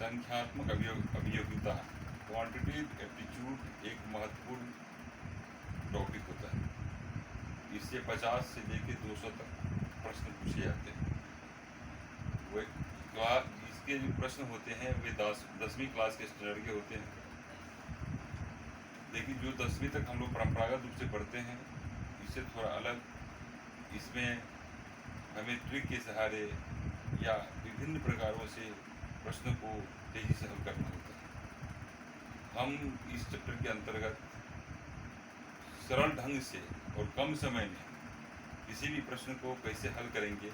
संख्यात्मक अभियोगिता quantitative aptitude एक महत्वपूर्ण टॉपिक होता है। इससे 50 से लेकर 200 तक प्रश्न पूछे जाते हैं। इसके जो प्रश्न होते हैं वे 10वीं क्लास के स्टैंडर्ड के होते हैं। लेकिन जो 10वीं तक हम लोग परंपरागत रूप से पढ़ते हैं इससे थोड़ा अलग, इसमें हमें ट्रिक के सहारे या विभिन्न प्रकारों से प्रश्नों को तेजी से हल करना होता है। हम इस चैप्टर के अंतर्गत सरल ढंग से और कम समय में किसी भी प्रश्न को कैसे हल करेंगे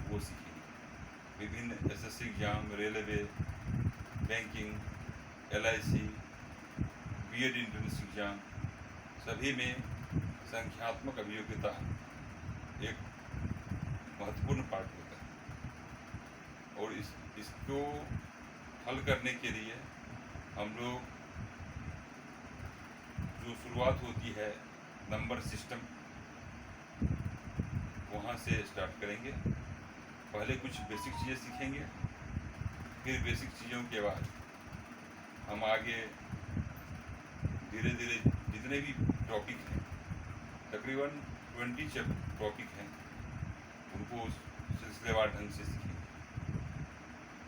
वो सीखेंगे। विभिन्न SSC exam, railway, banking, LIC, BEd entrance exam सभी में संख्यात्मक अभियोगिता एक महत्वपूर्ण पार्ट होता है। और इसको हल करने के लिए हम लोग जो शुरुआत होती है नंबर सिस्टम, वहाँ से स्टार्ट करेंगे। पहले कुछ बेसिक चीज़ें सीखेंगे, फिर बेसिक चीज़ों के बाद हम आगे धीरे धीरे जितने भी टॉपिक हैं, तकरीबन 20 टॉपिक हैं, उनको सिलसिलेवार ढंग से सीखेंगे।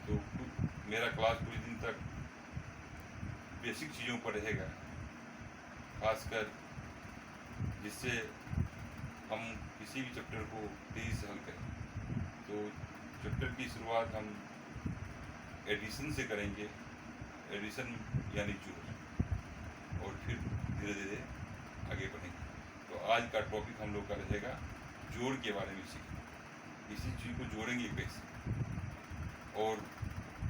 तो मेरा क्लास पूरे दिन तक बेसिक चीज़ों पर रहेगा, खासकर जिससे हम किसी भी चैप्टर को तेज़ी से हल करें। तो चैप्टर की शुरुआत हम एडिशन से करेंगे, एडिशन यानी जोड़, और फिर धीरे धीरे आगे बढ़ेंगे। तो आज का टॉपिक हम लोग का रहेगा जोड़ के बारे में सीखेंगे, किसी चीज़ को जोड़ेंगे कैसे, और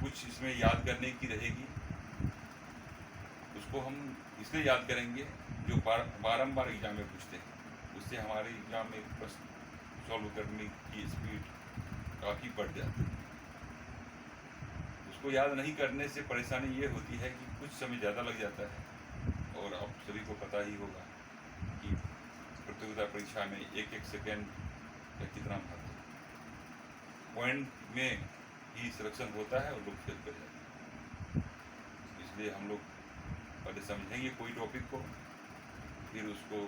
कुछ इसमें याद करने की रहेगी। उसको हम इसलिए याद करेंगे जो बारंबार एग्जाम में पूछते हैं, उससे हमारे एग्जाम में प्रश्न सॉल्व करने की स्पीड काफ़ी बढ़ जाती है। उसको याद नहीं करने से परेशानी ये होती है कि कुछ समय ज़्यादा लग जाता है। और आप सभी को पता ही होगा कि प्रतियोगिता परीक्षा में एक सेकेंड का कितना महत्व है। पॉइंट में ही सिलेक्शन होता है और लोग फेल कर जाते हैं। इसलिए हम लोग पहले समझेंगे कोई टॉपिक को, फिर उसको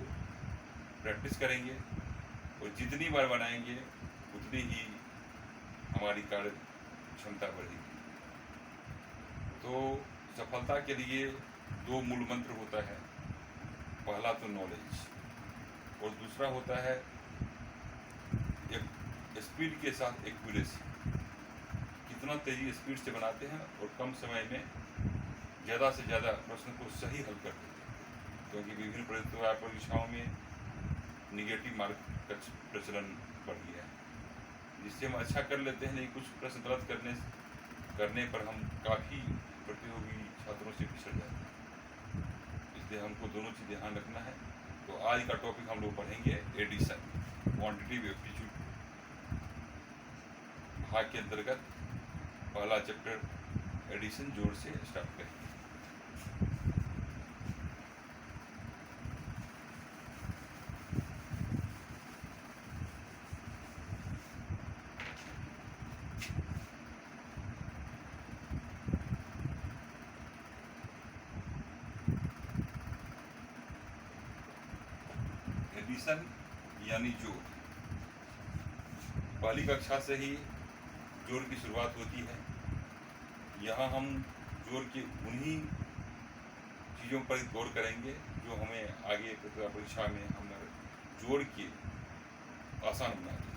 प्रैक्टिस करेंगे, और जितनी बार बनाएंगे उतनी ही हमारी कार्य क्षमता बढ़ेगी। तो सफलता के लिए 2 मूल मंत्र होता है। पहला तो नॉलेज, और दूसरा होता है एक स्पीड के साथ एक्यूरेसी। कितना तेजी स्पीड से बनाते हैं और कम समय में ज़्यादा से ज़्यादा प्रश्न को सही हल कर देते हैं। क्योंकि विभिन्न प्रतियोगिता परीक्षाओं में निगेटिव मार्क का प्रचलन बढ़ गया है, जिससे हम अच्छा कर लेते हैं, लेकिन कुछ प्रश्न गलत करने पर हम काफ़ी प्रतियोगी छात्रों से पिछड़ जाते हैं। इसलिए हमको दोनों चीज़ ध्यान रखना है। तो आज का टॉपिक हम लोग पढ़ेंगे एडिशन, क्वांटिटेटिव एप्टीट्यूड भाग के अंतर्गत पहला चैप्टर एडिशन जोड़ से स्टार्ट करेंगे। एडिशन यानी जोड़। पहली कक्षा से ही जोड़ की शुरुआत होती है। यहाँ हम जोड़ के उन्हीं चीज़ों पर गौर करेंगे जो हमें आगे प्रतियोगिता परीक्षा में हम जोड़ के आसान बना दें।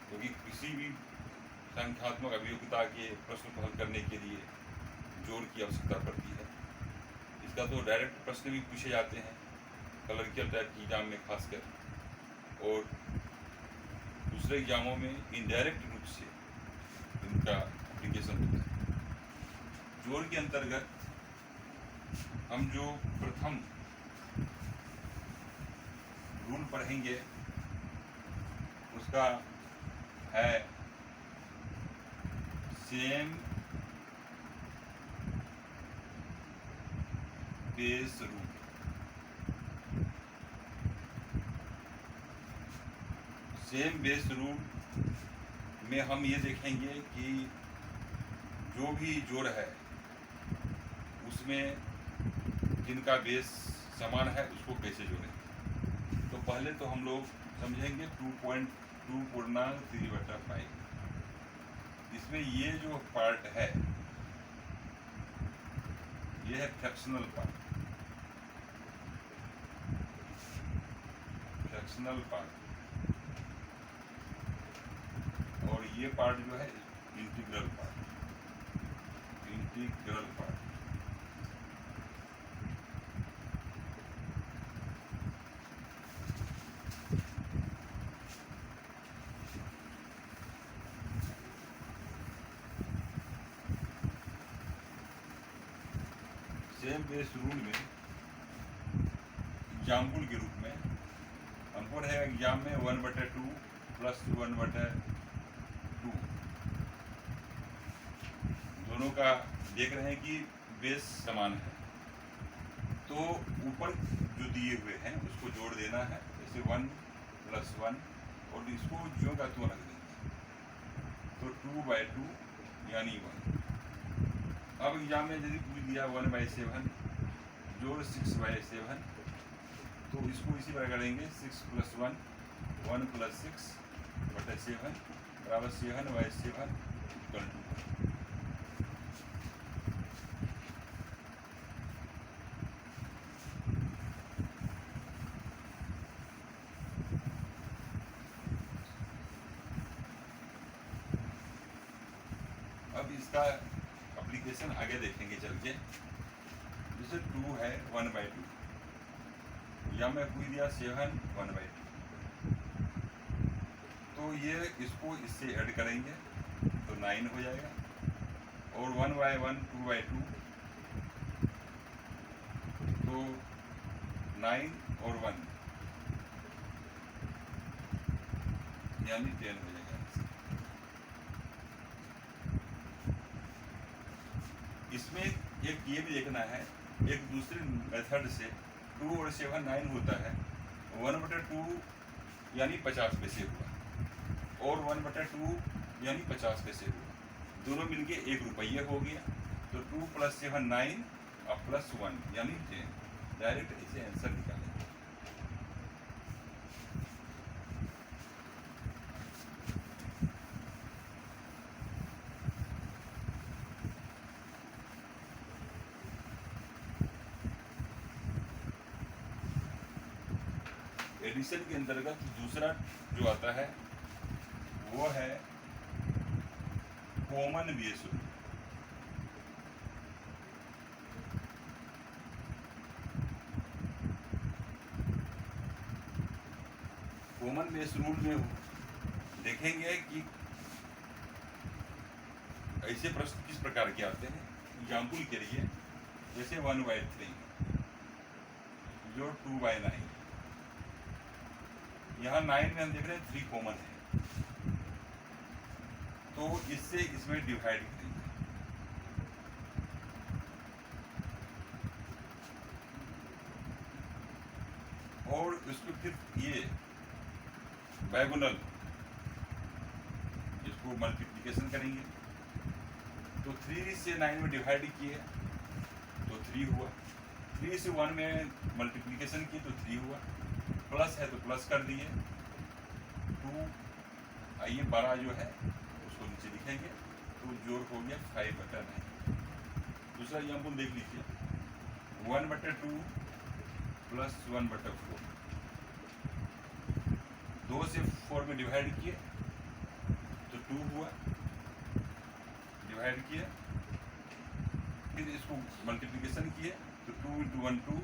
क्योंकि किसी भी संख्यात्मक अभियोगिता के प्रश्न को हल करने के लिए जोड़ की आवश्यकता पड़ती है। इसका तो डायरेक्ट प्रश्न भी पूछे जाते हैं क्लर्कियल टाइप की एग्जाम में खासकर, और दूसरे एग्जामों में इनडायरेक्ट रूप से इनका एप्लीकेशन होता है। जोड़ के अंतर्गत हम जो प्रथम रूल पढ़ेंगे उसका है same base rule. Same base rule में हम ये देखेंगे कि जो भी जोड़ है उसमें जिनका बेस समान है उसको कैसे जोड़ें। तो पहले तो हम लोग समझेंगे 2.2 पूर्णांक 3/5। इसमें ये जो पार्ट है ये है फ्रैक्शनल पार्ट, फ्रैक्शनल पार्ट, और ये पार्ट जो है integral part, integral part. Same base rule में एग्जाम्पल के रूप में हमको रहेगा एग्जाम में 1/2 प्लस 1/2 दोनों का देख रहे हैं कि बेस समान है, तो ऊपर जो दिए हुए हैं उसको जोड़ देना है। जैसे 1 + 1 और इसको जो का तो रख देंगे, तो 2/2 यानी 1। अब एग्जाम में यदि पूछ दिया 1/7 जोड़ 6/7, तो इसको इसी प्रकार करेंगे 6 + 1 1 + 6/7 बराबर 7/7 = 2। अब इसका एप्लीकेशन आगे देखेंगे चल के। जैसे 2 है 1/2, या मैं पूछ दिया 7 1/2, तो ये इसको इससे ऐड करेंगे तो 9 हो जाएगा, और 1/1 2/2 तो 9 और 1 यानी 10 हो जाएगा। इसमें एक ये भी देखना है, एक दूसरे मेथड से 2 और 7 9 होता है, 1/2 यानी 50 पैसे हुआ, और 1/2 यानी 50 पैसे हुआ, दोनों मिलके 1 रुपये हो गया। तो 2 + 7 9 और +1 यानी 10। डायरेक्ट इसे आंसर निकालेंगे। एडिशन के अंतर्गत दूसरा जो आता है वो है common base rule. Common base rule में देखेंगे कि ऐसे प्रश्न किस प्रकार के आते हैं। एग्जाम्पल के लिए जैसे 1/3 जो 2/9, यहाँ 9 में हम देख रहे हैं 3 कॉमन है, तो इससे इसमें डिवाइड करेंगे। और उसको फिर ये डायगोनल इसको मल्टीप्लिकेशन करेंगे, तो 3 से 9 में डिवाइड किए तो 3 हुआ, 3 से 1 में मल्टीप्लिकेशन किए तो 3 हुआ, प्लस है तो प्लस कर दिए 2। आइए 12 जो है उसको नीचे लिखेंगे, तो जोड़ हो गया 5/9। दूसरा एग्जाम्पल देख लीजिए 1/2 + 1/4, 2 से 4 में डिवाइड किए तो 2 हुआ, डिवाइड किए फिर इसको मल्टीप्लिकेशन किए तो 2 × 1 2,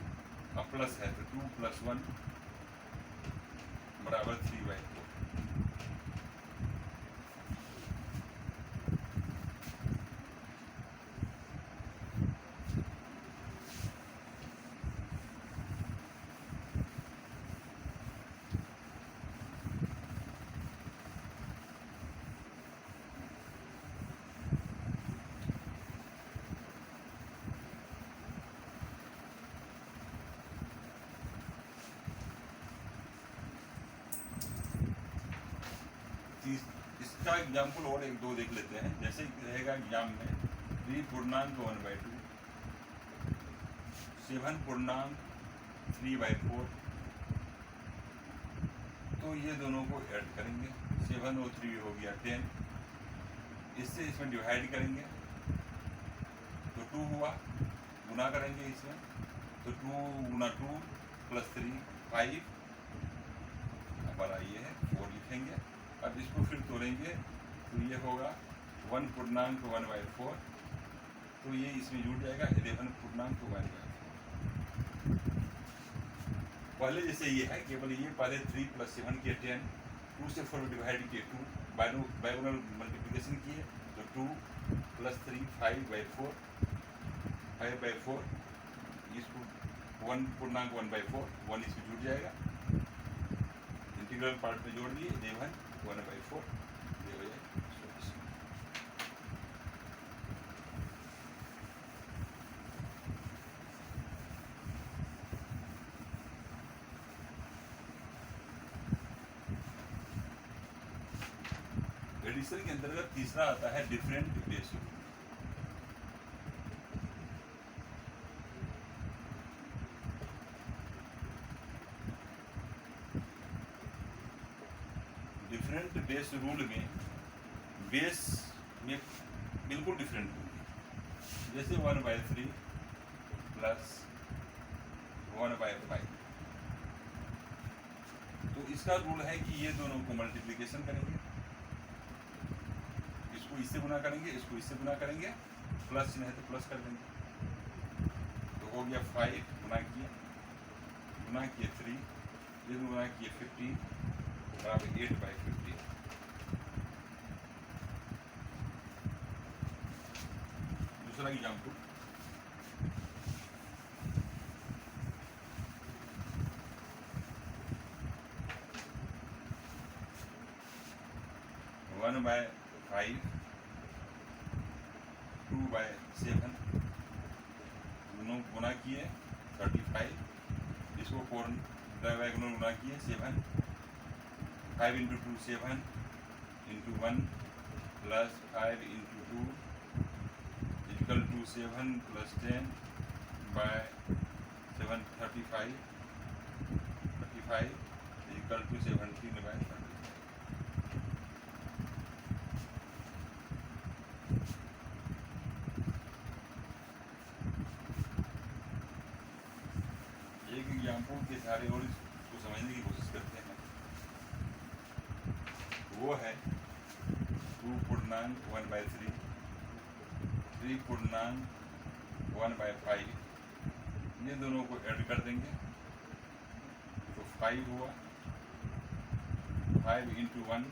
अब प्लस है तो 2 + 1 बराबर 3/4। इसका एग्जाम्पल और 1 2 देख लेते हैं। जैसे रहेगा एग्जाम में 3 पूर्णांक 1/2 7 पूर्णांक 3/4, तो ये दोनों को ऐड करेंगे, 7 और 3 हो गया 10, इससे इसमें डिवाइड करेंगे तो 2 हुआ, गुना करेंगे इसमें तो 2 गुना 2 प्लस 3 5, हमारा ये है 4 लिखेंगे। अब इसको फिर तोड़ेंगे तो ये होगा 1 पूर्णांक 1/4, तो ये इसमें जुड़ जाएगा 11 पूर्णांक 1/4। पहले जैसे ये है, केवल ये पहले 3 + 7 किए 10, 2 से 4 डिवाइड किए 2, बायनोमियल मल्टीप्लिकेशन किए तो 2 + 3 5/4, 5/4, इसको 1 पूर्णांक 1/4, 1 इसमें जुड़ जाएगा, इंटीग्रल पार्ट में जोड़ दिए 11 1/4, ये हो जाएगा सॉल्यूशन। एडिशन के अंतर्गत तीसरा आता है different base rule. Different base rule में बेस में बिल्कुल डिफरेंट होंगे, जैसे 1/3 प्लस 1/5, तो इसका रूल है कि ये दोनों को मल्टीप्लिकेशन करेंगे, इसको इससे गुना करेंगे, इसको इससे गुना करेंगे, प्लस चिन्ह है तो प्लस कर देंगे, तो हो गया 5 गुना किए 3, ये गुना किए 15 बराबर 8/15। दूसरा एग्जाम्पल, वन बाय 5, 2/7, दोनों गुना किए 35, इसको 4 गुना किए 7, 5 × 2 7 × 1 plus 5 × 2 equal to 7 + 10/7 35 equal to 17/35। एक एग्जाम्पल के सारे और इसको समझने की कोशिश करते हैं, वो है 2 पूर्णांक 1/3, 3 पूर्णांक 1/5, ये दोनों को ऐड कर देंगे तो 5 हुआ, 5 × 1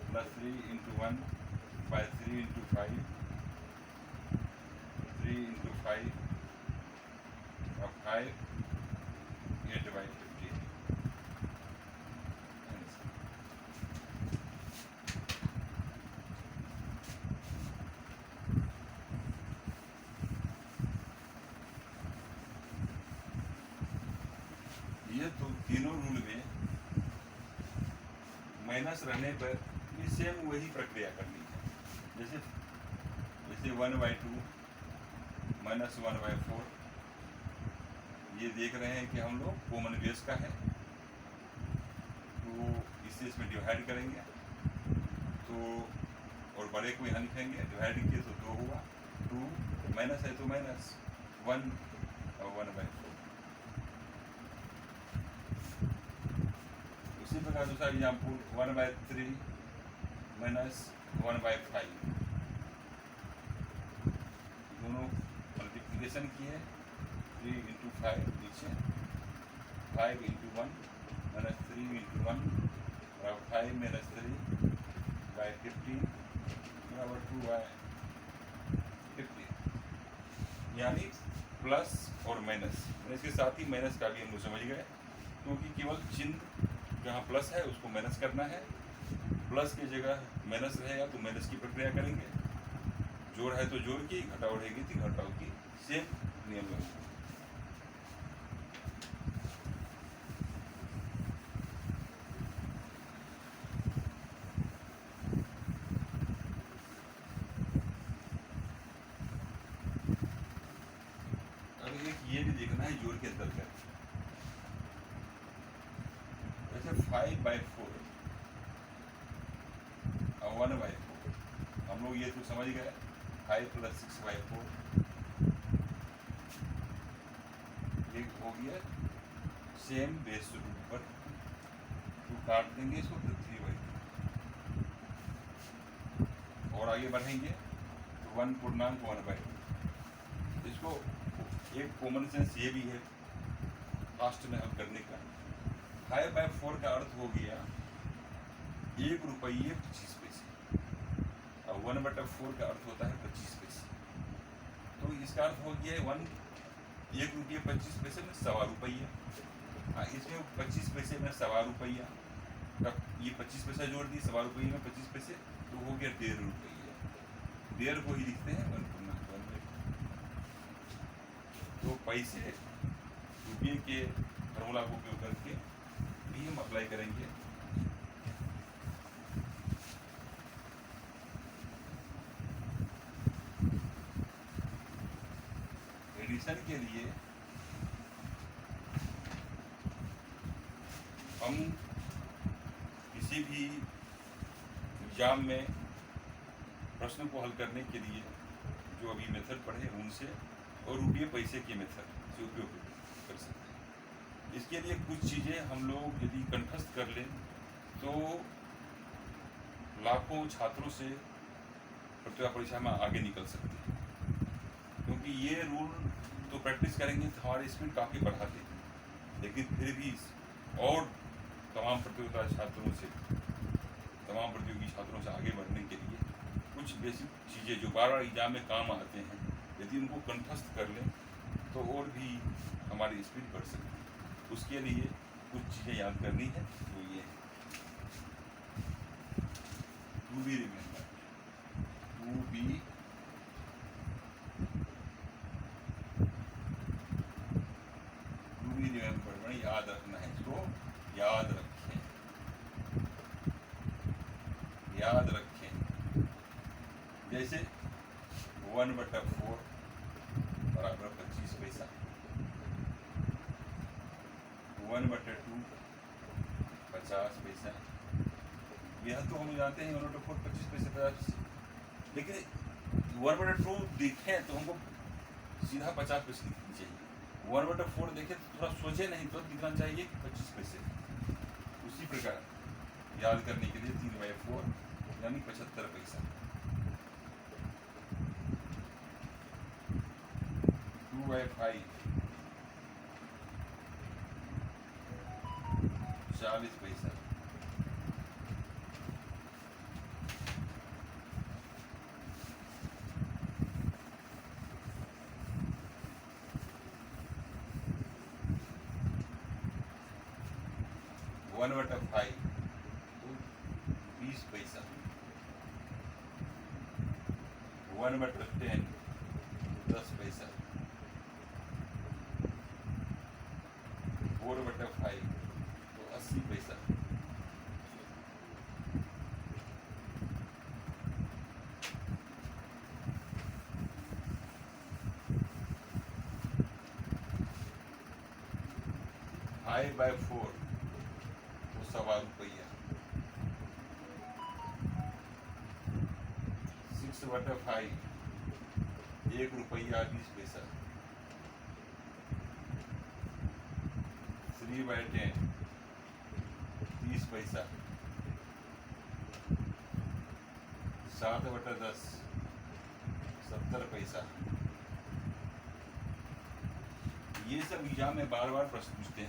प्लस 3 × 1 by 3 × 5, 3 × 5 of 5, 8/15। ये तो तीनों रूल में माइनस रहने पर भी सेम वही प्रक्रिया करनी है, जैसे 1/2 - 1/4, ये देख रहे हैं कि हम लोग कॉमन बेस का है, तो इससे इसमें डिवाइड करेंगे तो, और बड़े को यहाँ लिखेंगे, डिवाइड किए तो 2 हुआ, 2 माइनस है तो माइनस 1 और 1/4। उसी प्रकार दूसरा एग्जाम्पल 1/3 - 1/5, दोनों मल्टीप्लिकेशन किए 3 × 5 नीचे, 5 × 1 - 3 × 1 बराबर 5 - 3/15 बराबर 2/15, यानी प्लस और माइनस, इसके साथ ही माइनस का भी हम लोग समझ गए, क्योंकि केवल चिन्ह जहाँ प्लस है उसको माइनस करना है, प्लस की जगह माइनस रहेगा तो माइनस की प्रक्रिया करेंगे, जोड़ है तो जोड़ की, घटाव रहेगी तो घटाव की, सेम नियम है। अब एक ये नहीं देखना है, जोड़ के अंदर कर। जैसे 5/4 और 1/4, हम लोग ये तो समझ गए। 5 + 6/4 ये हो गया सेम बेस रूट पर। तो काट देंगे इसको, फिर 3/2 और आगे बढ़ेंगे तो 1/1/2। इसको एक कॉमन सेंस ये भी है फास्ट में हल करने का। 5/4 का अर्थ हो गया 1 रुपये 25 पैसे, और 1/4 का अर्थ होता है 25 पैसे। तो इसका अर्थ हो गया 1 रुपये 25 पैसे में 1.25 रुपया। इसमें 25 पैसे में 1.25 रुपया, तब ये 25 पैसा जोड़ दिए 1.25 रुपये में 25 पैसे, तो हो गया 1.5 रुपया। 1.5 को ही लिखते हैं 1/1। तो पैसे रुपये के फॉर्मूला को उपयोग करके भी हम अप्लाई करेंगे। एडिशन के लिए हम किसी भी एग्जाम में प्रश्न को हल करने के लिए जो अभी मेथड पढ़े उनसे और रुपये पैसे के मेथड से उपयोग कर सकते हैं। इसके लिए कुछ चीज़ें हम लोग यदि कंठस्थ कर लें तो लाखों छात्रों से प्रतिभा परीक्षा में आगे निकल सकते हैं, क्योंकि ये रूल तो प्रैक्टिस करेंगे तो हमारी स्पीड काफ़ी बढ़ाते हैं, लेकिन फिर भी और तमाम प्रतियोगी छात्रों से आगे बढ़ने के लिए कुछ बेसिक चीज़ें जो बार बार एग्जाम में काम आते हैं, यदि उनको कंठस्थ कर लें तो और भी हमारी स्पीड बढ़ सकती है। उसके लिए कुछ चीज़ें याद करनी है, वो ये है टू बी रिमेंबर, याद रखना है, इसको याद रखें। जैसे 1/4 बराबर 25 पैसा, 1/2 50 पैसा। यह तो हम जानते हैं 1/4 25 पैसे 50 पैसे, लेकिन 1/2 देखें तो हमको सीधा 50 पैसे लिखनी चाहिए। 1/4 देखें तो थोड़ा सोचे, नहीं तो लिखना चाहिए 25 पैसे। उसी प्रकार याद करने के लिए 3/4 यानी 75 पैसा। 2/5 40 पैसा। 1/5 तो 20 पैसा। 1/10 10 पैसा। 4/5 तो 80 पैसा। 5/4 तो 1.25 रुपया। 6/5 1 रुपया 20 पैसा। 3/10 30 पैसा। 7/10 70 पैसा। ये सब एग्जाम में बार बार प्रश्न पूछते हैं।